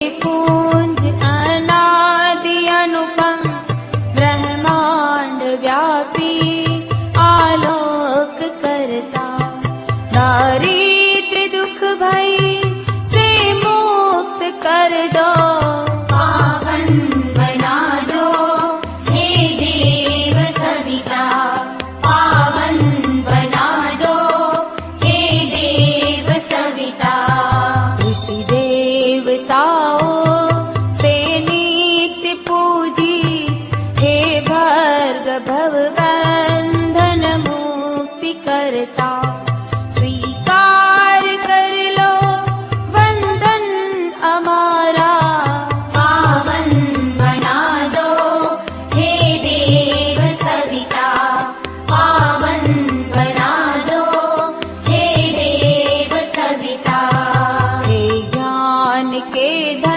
पुंज अनादि अनुपम ब्रह्मांड व्यापी आलोक करता, दारिद्र दुख भय से मुक्त कर दो, पावन बना दो हे देव सविता, पावन बना दो हे देव सविता। ऋषि देवताओं से नित्य पूजी, हे भर्ग भव